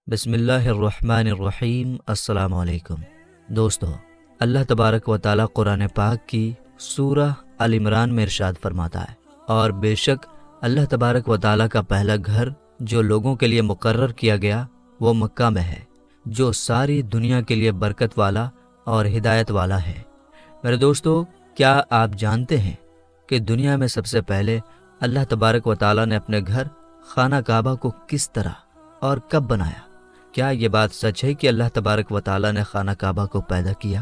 بسم اللہ الرحمن الرحیم۔ السلام علیکم دوستو، اللہ تبارک و تعالیٰ قرآن پاک کی سورہ آل عمران میں ارشاد فرماتا ہے، اور بے شک اللہ تبارک و تعالیٰ کا پہلا گھر جو لوگوں کے لیے مقرر کیا گیا وہ مکہ میں ہے، جو ساری دنیا کے لیے برکت والا اور ہدایت والا ہے۔ میرے دوستو، کیا آپ جانتے ہیں کہ دنیا میں سب سے پہلے اللہ تبارک و تعالیٰ نے اپنے گھر خانہ کعبہ کو کس طرح اور کب بنایا؟ کیا یہ بات سچ ہے کہ اللہ تبارک و تعالیٰ نے خانہ کعبہ کو پیدا کیا؟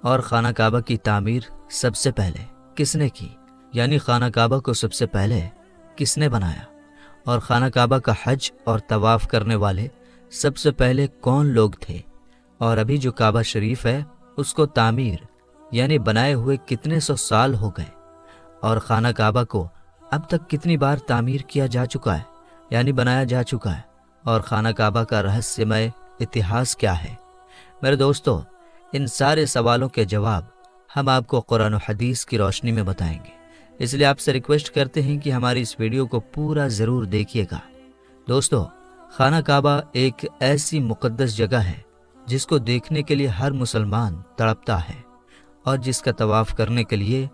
اور خانہ کعبہ کی تعمیر سب سے پہلے کس نے کی؟ یعنی خانہ کعبہ کو سب سے پہلے کس نے بنایا؟ اور خانہ کعبہ کا حج اور طواف کرنے والے سب سے پہلے کون لوگ تھے؟ اور ابھی جو کعبہ شریف ہے اس کو تعمیر یعنی بنائے ہوئے کتنے سو سال ہو گئے؟ اور خانہ کعبہ کو اب تک کتنی بار تعمیر کیا جا چکا ہے یعنی بنایا جا چکا ہے؟ اور خانہ کعبہ کا رہسیمئے اتہاس کیا ہے؟ میرے دوستو، ان سارے سوالوں کے جواب ہم آپ کو قرآن و حدیث کی روشنی میں بتائیں گے، اس لیے آپ سے ریکویسٹ کرتے ہیں کہ ہماری اس ویڈیو کو پورا ضرور دیکھیے گا۔ دوستو، خانہ کعبہ ایک ایسی مقدس جگہ ہے جس کو دیکھنے کے لیے ہر مسلمان تڑپتا ہے، اور جس کا طواف کرنے کے لیے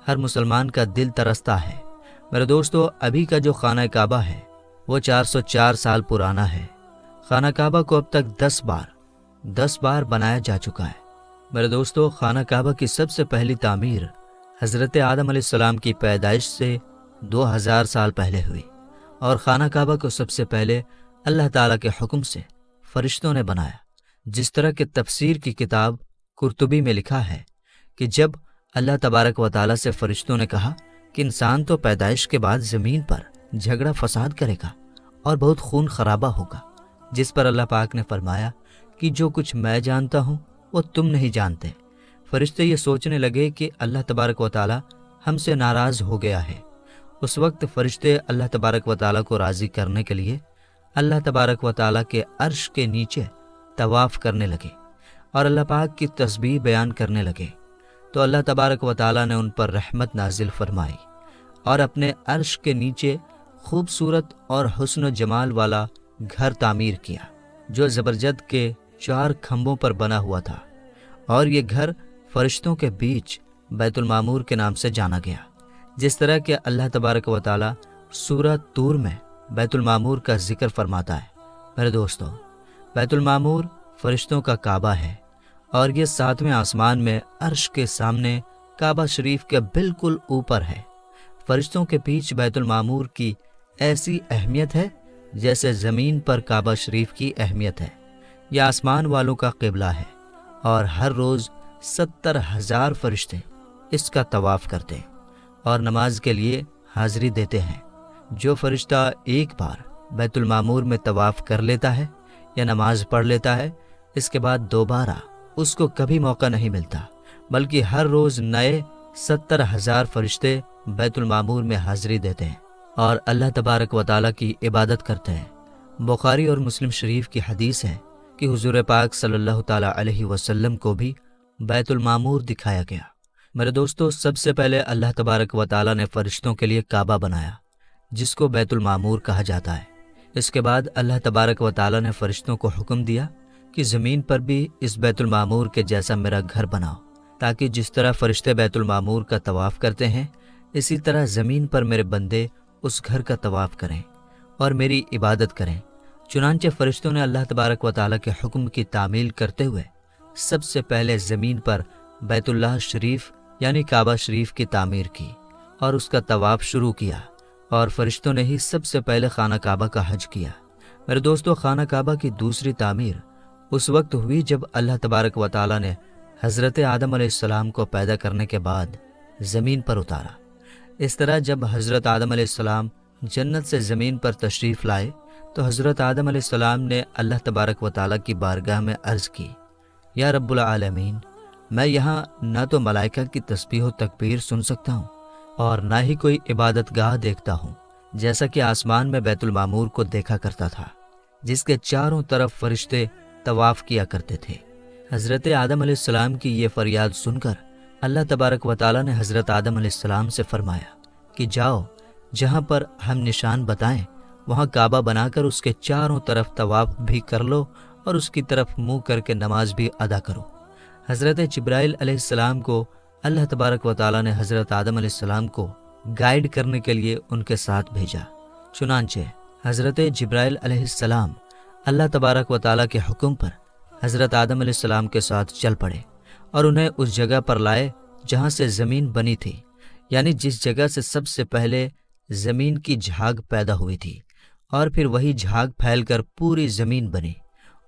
ہر مسلمان کا دل ترستا ہے۔ میرے دوستو، ابھی کا جو خانہ کعبہ ہے وہ 404 سال پرانا ہے۔ خانہ کعبہ کو اب تک 10 بار بنایا جا چکا ہے۔ میرے دوستو، خانہ کعبہ کی سب سے پہلی تعمیر حضرت آدم علیہ السلام کی پیدائش سے 2000 سال پہلے ہوئی، اور خانہ کعبہ کو سب سے پہلے اللہ تعالیٰ کے حکم سے فرشتوں نے بنایا۔ جس طرح کہ تفسیر کی کتاب قرطبی میں لکھا ہے کہ جب اللہ تبارک و تعالیٰ سے فرشتوں نے کہا کہ انسان تو پیدائش کے بعد زمین پر جھگڑا فساد کرے گا اور بہت خون خرابہ ہوگا، جس پر اللہ پاک نے فرمایا کہ جو کچھ میں جانتا ہوں وہ تم نہیں جانتے۔ فرشتے یہ سوچنے لگے کہ اللہ تبارک و تعالیٰ ہم سے ناراض ہو گیا ہے۔ اس وقت فرشتے اللہ تبارک و تعالیٰ کو راضی کرنے کے لیے اللہ تبارک و تعالیٰ کے عرش کے نیچے طواف کرنے لگے اور اللہ پاک کی تسبیح بیان کرنے لگے، تو اللہ تبارک و تعالیٰ نے ان پر رحمت نازل فرمائی اور اپنے عرش کے نیچے خوبصورت اور حسن و جمال والا گھر تعمیر کیا، جو زبرجد کے 4 کھمبوں پر بنا ہوا تھا، اور یہ گھر فرشتوں کے بیچ بیت المعمور کے نام سے جانا گیا۔ جس طرح کہ اللہ تبارک و تعالیٰ سورہ طور میں بیت المعمور کا ذکر فرماتا ہے۔ میرے دوستو، بیت المعمور فرشتوں کا کعبہ ہے، اور یہ 7ویں آسمان میں عرش کے سامنے کعبہ شریف کے بالکل اوپر ہے۔ فرشتوں کے بیچ بیت المعمور کی ایسی اہمیت ہے جیسے زمین پر کعبہ شریف کی اہمیت ہے۔ یہ آسمان والوں کا قبلہ ہے، اور ہر روز 70,000 فرشتے اس کا طواف کرتے اور نماز کے لیے حاضری دیتے ہیں۔ جو فرشتہ ایک بار بیت المعمور میں طواف کر لیتا ہے یا نماز پڑھ لیتا ہے، اس کے بعد دوبارہ اس کو کبھی موقع نہیں ملتا، بلکہ ہر روز نئے 70,000 فرشتے بیت المعمور میں حاضری دیتے ہیں اور اللہ تبارک و تعالیٰ کی عبادت کرتے ہیں۔ بخاری اور مسلم شریف کی حدیث ہے کہ حضور پاک صلی اللہ تعالیٰ علیہ وسلم کو بھی بیت المعمور دکھایا گیا۔ میرے دوستو، سب سے پہلے اللہ تبارک و تعالیٰ نے فرشتوں کے لیے کعبہ بنایا، جس کو بیت المعمور کہا جاتا ہے۔ اس کے بعد اللہ تبارک و تعالیٰ نے فرشتوں کو حکم دیا کہ زمین پر بھی اس بیت المعمور کے جیسا میرا گھر بناؤ، تاکہ جس طرح فرشتے بیت المعمور کا طواف کرتے ہیں، اسی طرح زمین پر میرے بندے اس گھر کا طواف کریں اور میری عبادت کریں۔ چنانچہ فرشتوں نے اللہ تبارک و تعالیٰ کے حکم کی تعمیل کرتے ہوئے سب سے پہلے زمین پر بیت اللہ شریف یعنی کعبہ شریف کی تعمیر کی اور اس کا طواف شروع کیا، اور فرشتوں نے ہی سب سے پہلے خانہ کعبہ کا حج کیا۔ میرے دوستو، خانہ کعبہ کی دوسری تعمیر اس وقت ہوئی جب اللہ تبارک و تعالیٰ نے حضرت آدم علیہ السلام کو پیدا کرنے کے بعد زمین پر اتارا۔ اس طرح جب حضرت آدم علیہ السلام جنت سے زمین پر تشریف لائے تو حضرت آدم علیہ السلام نے اللہ تبارک و تعالیٰ کی بارگاہ میں عرض کی، یا رب العالمین، میں یہاں نہ تو ملائکہ کی تسبیح و تکبیر سن سکتا ہوں اور نہ ہی کوئی عبادت گاہ دیکھتا ہوں، جیسا کہ آسمان میں بیت المعمور کو دیکھا کرتا تھا، جس کے چاروں طرف فرشتے طواف کیا کرتے تھے۔ حضرت آدم علیہ السلام کی یہ فریاد سن کر اللہ تبارک و تعالیٰ نے حضرت آدم علیہ السلام سے فرمایا کہ جاؤ، جہاں پر ہم نشان بتائیں وہاں کعبہ بنا کر اس کے چاروں طرف طواف بھی کر لو اور اس کی طرف منہ کر کے نماز بھی ادا کرو۔ حضرت جبرائیل علیہ السلام کو اللہ تبارک و تعالیٰ نے حضرت آدم علیہ السلام کو گائیڈ کرنے کے لیے ان کے ساتھ بھیجا۔ چنانچہ حضرت جبرائیل علیہ السلام اللہ تبارک و تعالیٰ کے حکم پر حضرت آدم علیہ السلام کے ساتھ چل پڑے اور انہیں اس جگہ پر لائے جہاں سے زمین بنی تھی، یعنی جس جگہ سے سب سے پہلے زمین کی جھاگ پیدا ہوئی تھی، اور پھر وہی جھاگ پھیل کر پوری زمین بنی۔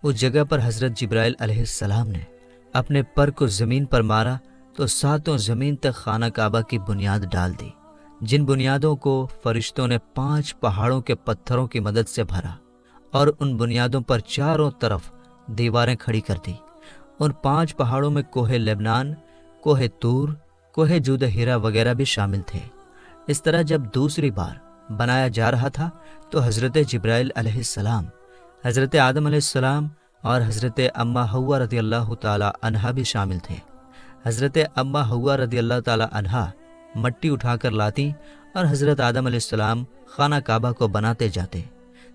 اس جگہ پر حضرت جبرائیل علیہ السلام نے اپنے پر کو زمین پر مارا تو ساتوں زمین تک خانہ کعبہ کی بنیاد ڈال دی، جن بنیادوں کو فرشتوں نے 5 پہاڑوں کے پتھروں کی مدد سے بھرا اور ان بنیادوں پر چاروں طرف دیواریں کھڑی کر دی۔ ان 5 پہاڑوں میں کوہ لبنان، کوہ طور، کوہ جود ہیرا وغیرہ بھی شامل تھے۔ اس طرح جب دوسری بار بنایا جا رہا تھا تو حضرت جبرائیل علیہ السلام، حضرت آدم علیہ السلام اور حضرت اماں حوا رضی اللہ تعالی عنہا بھی شامل تھے۔ حضرت اماں حوا رضی اللہ تعالی عنہا مٹی اٹھا کر لاتی اور حضرت آدم علیہ السلام خانہ کعبہ کو بناتے جاتے۔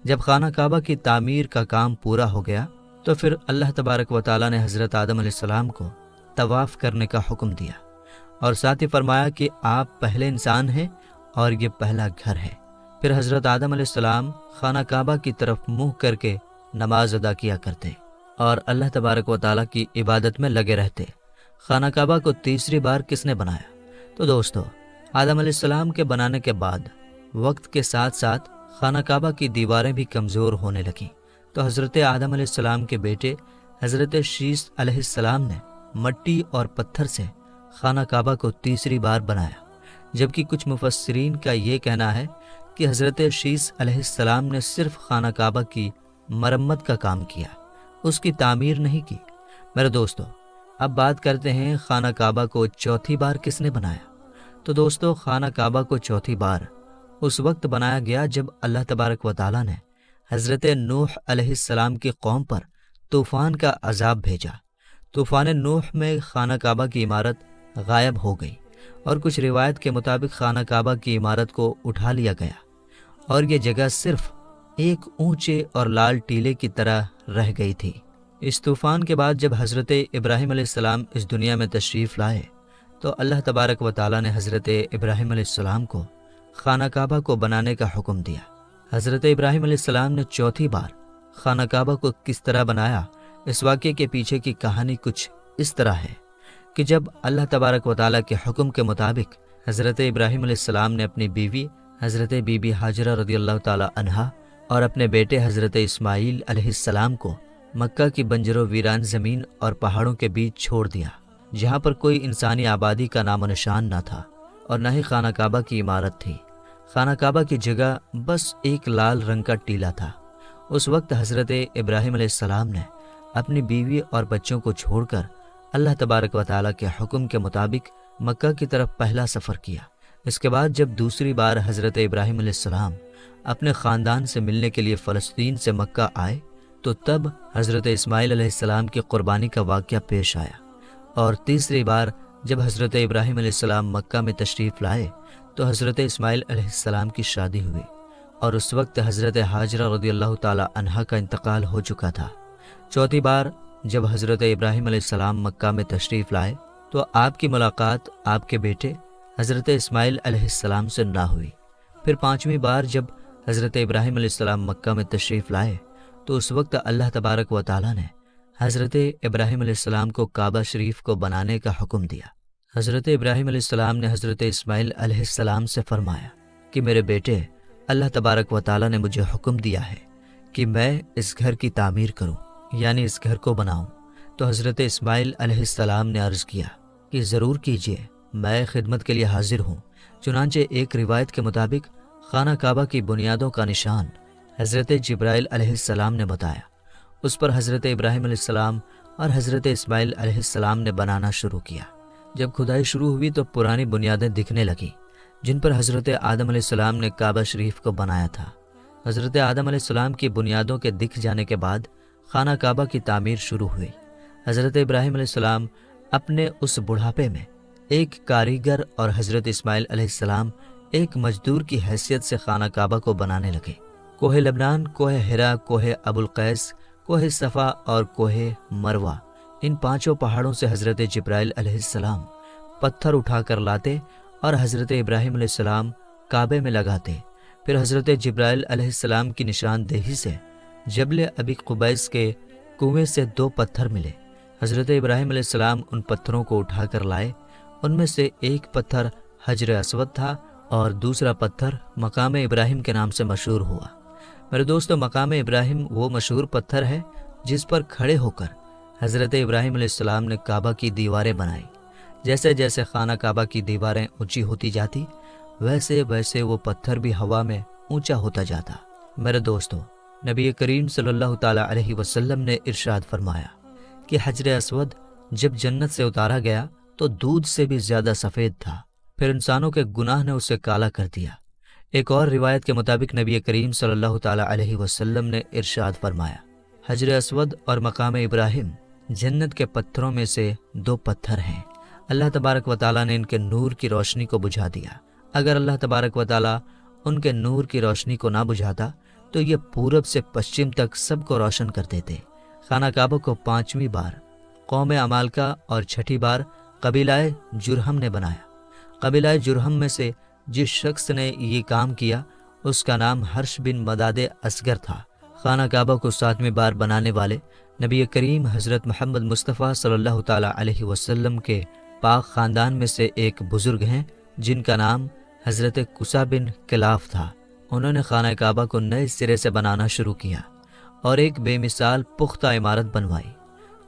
جب خانہ کعبہ کی تعمیر کا کام پورا ہو گیا تو پھر اللہ تبارک و تعالیٰ نے حضرت آدم علیہ السلام کو طواف کرنے کا حکم دیا اور ساتھ ہی فرمایا کہ آپ پہلے انسان ہیں اور یہ پہلا گھر ہے۔ پھر حضرت آدم علیہ السلام خانہ کعبہ کی طرف منہ کر کے نماز ادا کیا کرتے اور اللہ تبارک و تعالیٰ کی عبادت میں لگے رہتے۔ خانہ کعبہ کو تیسری بار کس نے بنایا؟ تو دوستو، آدم علیہ السلام کے بنانے کے بعد وقت کے ساتھ ساتھ خانہ کعبہ کی دیواریں بھی کمزور ہونے لگیں، تو حضرت آدم علیہ السلام کے بیٹے حضرت شیث علیہ السلام نے مٹی اور پتھر سے خانہ کعبہ کو تیسری بار بنایا، جبکہ کچھ مفسرین کا یہ کہنا ہے کہ حضرت شیث علیہ السلام نے صرف خانہ کعبہ کی مرمت کا کام کیا، اس کی تعمیر نہیں کی۔ میرے دوستو، اب بات کرتے ہیں خانہ کعبہ کو چوتھی بار کس نے بنایا؟ تو دوستو، خانہ کعبہ کو چوتھی بار اس وقت بنایا گیا جب اللہ تبارک و تعالیٰ نے حضرت نوح علیہ السلام کی قوم پر طوفان کا عذاب بھیجا۔ طوفان نوح میں خانہ کعبہ کی عمارت غائب ہو گئی اور کچھ روایت کے مطابق خانہ کعبہ کی عمارت کو اٹھا لیا گیا اور یہ جگہ صرف ایک اونچے اور لال ٹیلے کی طرح رہ گئی تھی۔ اس طوفان کے بعد جب حضرت ابراہیم علیہ السلام اس دنیا میں تشریف لائے تو اللہ تبارک و تعالیٰ نے حضرت ابراہیم علیہ السلام کو خانہ کعبہ کو بنانے کا حکم دیا۔ حضرت ابراہیم علیہ السلام نے چوتھی بار خانہ کعبہ کو کس طرح بنایا، اس واقعے کے پیچھے کی کہانی کچھ اس طرح ہے کہ جب اللہ تبارک و تعالیٰ کے حکم کے مطابق حضرت ابراہیم علیہ السلام نے اپنی بیوی حضرت بی بی ہاجرہ رضی اللہ تعالی عنہا اور اپنے بیٹے حضرت اسماعیل علیہ السلام کو مکہ کی بنجر و ویران زمین اور پہاڑوں کے بیچ چھوڑ دیا، جہاں پر کوئی انسانی آبادی کا نام و نشان نہ تھا اور نہ ہی خانہ کعبہ کی عمارت تھی۔ خانہ کعبہ کی جگہ بس ایک لال رنگ کا ٹیلا تھا۔ اس وقت حضرت ابراہیم علیہ السلام نے اپنی بیوی اور بچوں کو چھوڑ کر اللہ تبارک و تعالیٰ کے حکم کے مطابق مکہ کی طرف پہلا سفر کیا۔ اس کے بعد جب دوسری بار حضرت ابراہیم علیہ السلام اپنے خاندان سے ملنے کے لیے فلسطین سے مکہ آئے تو تب حضرت اسماعیل علیہ السلام کی قربانی کا واقعہ پیش آیا، اور تیسری بار جب حضرت ابراہیم علیہ السلام مکہ میں تشریف لائے تو حضرت اسماعیل علیہ السلام کی شادی ہوئی، اور اس وقت حضرت ہاجرہ رضی اللہ تعالی عنہا کا انتقال ہو چکا تھا۔ چوتھی بار جب حضرت ابراہیم علیہ السلام مکہ میں تشریف لائے تو آپ کی ملاقات آپ کے بیٹے حضرت اسماعیل علیہ السلام سے نہ ہوئی۔ پھر پانچویں بار جب حضرت ابراہیم علیہ السلام مکہ میں تشریف لائے تو اس وقت اللہ تبارک و تعالیٰ نے حضرت ابراہیم علیہ السلام کو کعبہ شریف کو بنانے کا حکم دیا۔ حضرت ابراہیم علیہ السلام نے حضرت اسماعیل علیہ السلام سے فرمایا کہ میرے بیٹے، اللہ تبارک و تعالیٰ نے مجھے حکم دیا ہے کہ میں اس گھر کی تعمیر کروں، یعنی اس گھر کو بناؤں۔ تو حضرت اسماعیل علیہ السلام نے عرض کیا کہ ضرور کیجیے، میں خدمت کے لیے حاضر ہوں۔ چنانچہ ایک روایت کے مطابق خانہ کعبہ کی بنیادوں کا نشان حضرت جبرائیل علیہ السلام نے بتایا۔ اس پر حضرت ابراہیم علیہ السلام اور حضرت اسماعیل علیہ السلام نے بنانا شروع کیا۔ جب کھدائی شروع ہوئی تو پرانی بنیادیں دکھنے لگیں جن پر حضرت آدم علیہ السلام نے کعبہ شریف کو بنایا تھا۔ حضرت آدم علیہ السلام کی بنیادوں کے دکھ جانے کے بعد خانہ کعبہ کی تعمیر شروع ہوئی۔ حضرت ابراہیم علیہ السلام اپنے اس بڑھاپے میں ایک کاریگر اور حضرت اسماعیل علیہ السلام ایک مزدور کی حیثیت سے خانہ کعبہ کو بنانے لگے۔ کوہ لبنان، کوہ ہرا، کوہ ابوالقیس، کوہ صفا اور کوہ مروہ، ان 5 پہاڑوں سے حضرت جبرائیل علیہ السلام پتھر اٹھا کر لاتے اور حضرت ابراہیم علیہ السلام کعبے میں لگاتے۔ پھر حضرت جبرائیل علیہ السلام کی نشاندہی سے جبل ابی قبیس کے کنویں سے 2 پتھر ملے۔ حضرت ابراہیم علیہ السلام ان پتھروں کو اٹھا کر لائے۔ ان میں سے ایک پتھر حجر اسود تھا اور دوسرا پتھر مقام ابراہیم کے نام سے مشہور ہوا۔ میرے دوستو، مقام ابراہیم وہ مشہور پتھر ہے جس پر کھڑے ہو کر حضرت ابراہیم علیہ السلام نے کعبہ کی دیواریں بنائی۔ جیسے جیسے خانہ کعبہ کی دیواریں اونچی ہوتی جاتی، ویسے ویسے وہ پتھر بھی ہوا میں اونچا ہوتا جاتا۔ میرے دوستو، نبی کریم صلی اللہ تعالیٰ علیہ وسلم نے ارشاد فرمایا کہ حجر اسود جب جنت سے اتارا گیا تو دودھ سے بھی زیادہ سفید تھا، پھر انسانوں کے گناہ نے اسے کالا کر دیا۔ ایک اور روایت کے مطابق نبی کریم صلی اللہ تعالیٰ علیہ وسلم نے ارشاد فرمایا، حجر اسود اور مقام ابراہیم جنت کے پتھروں میں سے 2 پتھر ہیں۔ اللہ تبارک و تعالیٰ نے ان کے نور کی روشنی کو بجھا دیا۔ اگر اللہ تبارک و تعالیٰ ان کے نور کی روشنی کو نہ بجھاتا تو یہ پورب سے پشچم تک سب کو روشن کر دیتے۔ خانہ کعبہ کو 5ویں بار قوم عمالقہ اور 6ٹھی بار قبیلہ جرہم نے بنایا۔ قبیلہ جرہم میں سے جس شخص نے یہ کام کیا اس کا نام حرش بن مداد اصغر تھا۔ خانہ کعبہ کو 7ویں بار بنانے والے نبی کریم حضرت محمد مصطفیٰ صلی اللہ تعالیٰ علیہ وسلم کے پاک خاندان میں سے ایک بزرگ ہیں جن کا نام حضرت قصہ بن کلاف تھا۔ انہوں نے خانہ کعبہ کو نئے سرے سے بنانا شروع کیا اور ایک بے مثال پختہ عمارت بنوائی۔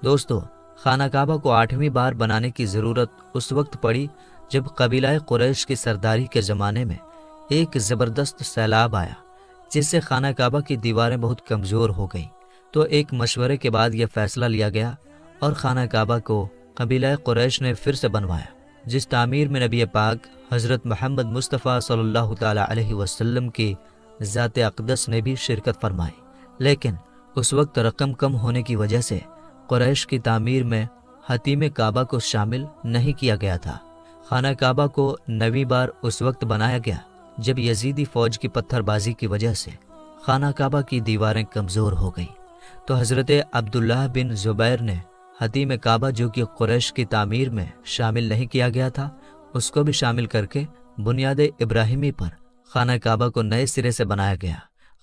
دوستو، خانہ کعبہ کو 8ویں بار بنانے کی ضرورت اس وقت پڑی جب قبیلہ قریش کی سرداری کے زمانے میں ایک زبردست سیلاب آیا جس سے خانہ کعبہ کی دیواریں بہت کمزور ہو گئیں۔ تو ایک مشورے کے بعد یہ فیصلہ لیا گیا اور خانہ کعبہ کو قبیلہ قریش نے پھر سے بنوایا، جس تعمیر میں نبی پاک حضرت محمد مصطفیٰ صلی اللہ تعالیٰ علیہ وسلم کی ذات اقدس نے بھی شرکت فرمائی۔ لیکن اس وقت رقم کم ہونے کی وجہ سے قریش کی تعمیر میں حتیم کعبہ کو شامل نہیں کیا گیا تھا۔ خانہ کعبہ کو 9ویں بار اس وقت بنایا گیا جب یزیدی فوج کی پتھر بازی کی وجہ سے خانہ کعبہ کی دیواریں کمزور ہو گئیں، تو حضرت عبداللہ بن زبیر نے حتیم کعبہ جو کہ قریش کی تعمیر میں شامل نہیں کیا گیا تھا اس کو بھی شامل کر کے بنیاد ابراہیمی پر خانہ کعبہ کو نئے سرے سے بنایا گیا۔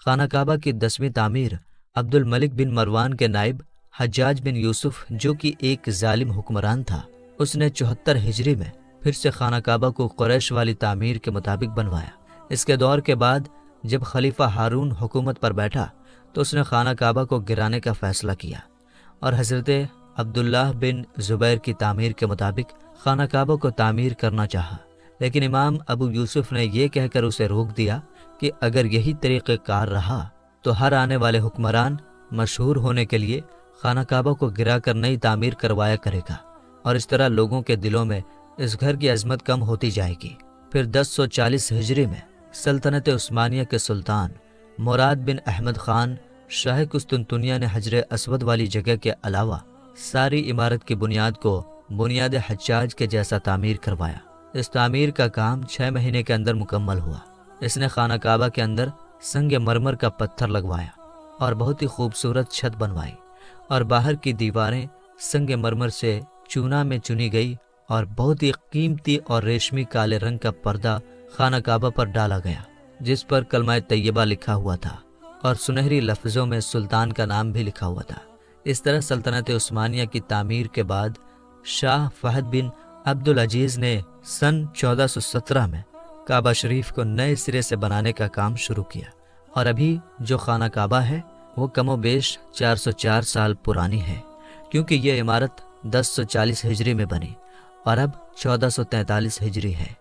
خانہ کعبہ کی 10ویں تعمیر عبد الملک بن مروان کے نائب حجاج بن یوسف جو کہ ایک ظالم حکمران تھا، اس نے 74 ہجری میں پھر سے خانہ کعبہ کو قریش والی تعمیر کے مطابق بنوایا۔ اس کے دور کے بعد جب خلیفہ ہارون حکومت پر بیٹھا تو اس نے خانہ کعبہ کو گرانے کا فیصلہ کیا اور حضرت عبداللہ بن زبیر کی تعمیر کے مطابق خانہ کعبہ کو تعمیر کرنا چاہا، لیکن امام ابو یوسف نے یہ کہہ کر اسے روک دیا کہ اگر یہی طریقہ کار رہا تو ہر آنے والے حکمران مشہور ہونے کے لیے خانہ کعبہ کو گرا کر نئی تعمیر کروایا کرے گا اور اس طرح لوگوں کے دلوں میں اس گھر کی عظمت کم ہوتی جائے گی۔ پھر 1040 ہجری میں سلطنت عثمانیہ کے سلطان مراد بن احمد خان شاہ قسطنطنیہ نے حجر اسود والی جگہ کے علاوہ ساری عمارت کی بنیاد کو بنیاد حجاج کے جیسا تعمیر کروایا۔ اس تعمیر کا کام 6 مہینے کے اندر مکمل ہوا۔ اس نے خانہ کعبہ کے اندر سنگ مرمر کا پتھر لگوایا اور بہت ہی خوبصورت چھت بنوائی اور باہر کی دیواریں سنگ مرمر سے چونا میں چنی گئی اور بہت ہی قیمتی اور ریشمی کالے رنگ کا پردہ خانہ کعبہ پر ڈالا گیا جس پر کلمہ طیبہ لکھا ہوا تھا اور سنہری لفظوں میں سلطان کا نام بھی لکھا ہوا تھا۔ اس طرح سلطنت عثمانیہ کی تعمیر کے بعد شاہ فہد بن عبد العزیز نے سن 1417 میں کعبہ شریف کو نئے سرے سے بنانے کا کام شروع کیا اور ابھی جو خانہ کعبہ ہے وہ کم و بیش 404 سال پرانی ہے، کیونکہ یہ عمارت 1040 ہجری میں بنی اور اب 1443 ہجری ہے۔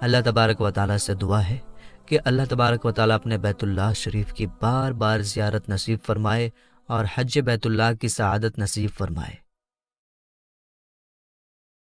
اللہ تبارک و تعالیٰ سے دعا ہے کہ اللہ تبارک و تعالیٰ اپنے بیت اللہ شریف کی بار بار زیارت نصیب فرمائے اور حج بیت اللہ کی سعادت نصیب فرمائے۔